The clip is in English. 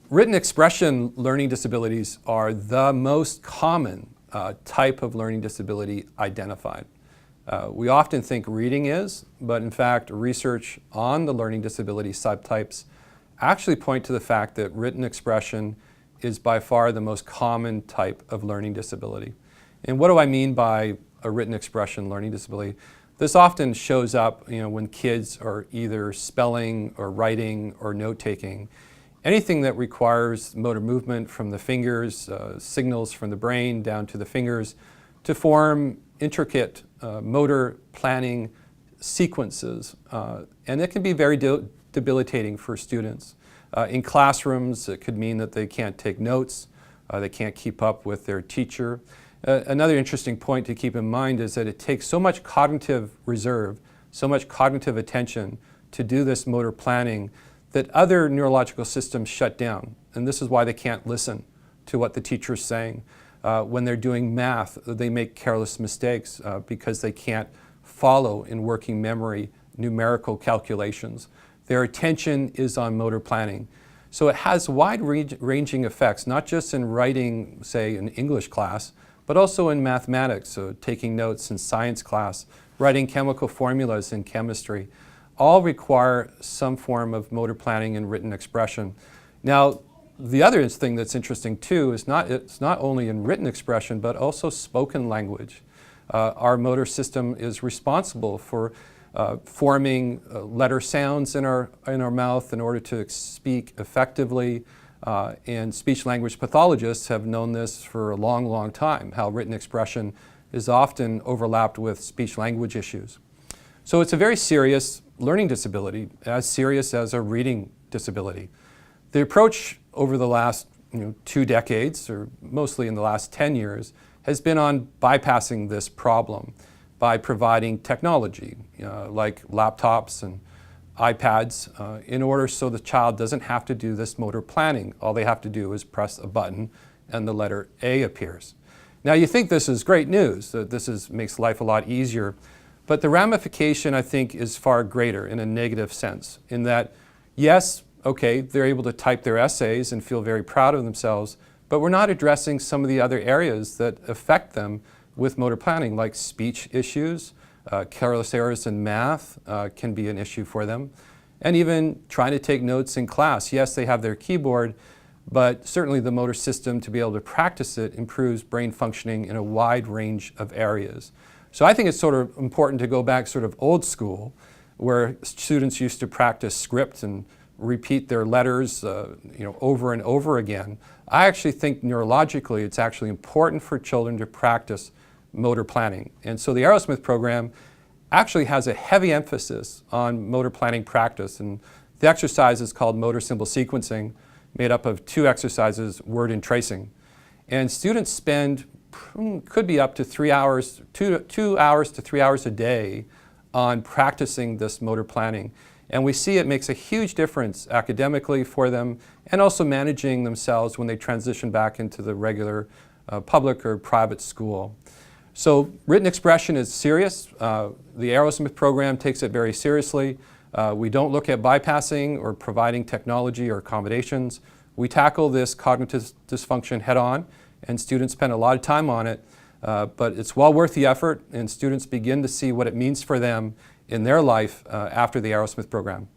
Written expression learning disabilities are the most common type of learning disability identified. We often think reading is, but in fact research on the learning disability subtypes actually point to the fact that written expression is by far the most common type of learning disability. And what do I mean by a written expression learning disability? This often shows up when kids are either spelling or writing or note-taking. Anything that requires motor movement from the fingers, signals from the brain down to the fingers to form intricate motor planning sequences. And it can be very debilitating for students. In classrooms, it could mean that they can't take notes, they can't keep up with their teacher. Another interesting point to keep in mind is that it takes so much cognitive reserve, so much cognitive attention to do this motor planning that other neurological systems shut down. And this is why they can't listen to what the teacher is saying. When they're doing math, they make careless mistakes because they can't follow in working memory numerical calculations. Their attention is on motor planning. So it has wide-ranging effects, not just in writing, say, in English class, but also in mathematics, so taking notes in science class, writing chemical formulas in chemistry, all require some form of motor planning and written expression. Now, the other thing that's interesting too is it's not only in written expression, but also spoken language. Our motor system is responsible for forming letter sounds in our mouth in order to speak effectively. And speech-language pathologists have known this for a long, long time, how written expression is often overlapped with speech-language issues. So it's a very serious learning disability, as serious as a reading disability. The approach over the last 2 decades, or mostly in the last 10 years, has been on bypassing this problem by providing technology like laptops and iPads in order so the child doesn't have to do this motor planning. All they have to do is press a button and the letter A appears. Now you think this is great news, that this makes life a lot easier, but the ramification I think is far greater in a negative sense, in that yes, okay, they're able to type their essays and feel very proud of themselves, but we're not addressing some of the other areas that affect them with motor planning, like speech issues. Careless errors in math can be an issue for them. And even trying to take notes in class. Yes, they have their keyboard, but certainly the motor system to be able to practice it improves brain functioning in a wide range of areas. So I think it's sort of important to go back sort of old school, where students used to practice script and repeat their letters over and over again. I actually think neurologically it's actually important for children to practice motor planning. And so the Arrowsmith program actually has a heavy emphasis on motor planning practice. And the exercise is called motor symbol sequencing, made up of 2 exercises, word and tracing. And students spend, could be up to 3 hours, 2 hours to 3 hours a day on practicing this motor planning. And we see it makes a huge difference academically for them and also managing themselves when they transition back into the regular public or private school. So written expression is serious. The Arrowsmith program takes it very seriously. We don't look at bypassing or providing technology or accommodations. We tackle this cognitive dysfunction head on, and students spend a lot of time on it, but it's well worth the effort, and students begin to see what it means for them in their life after the Arrowsmith program.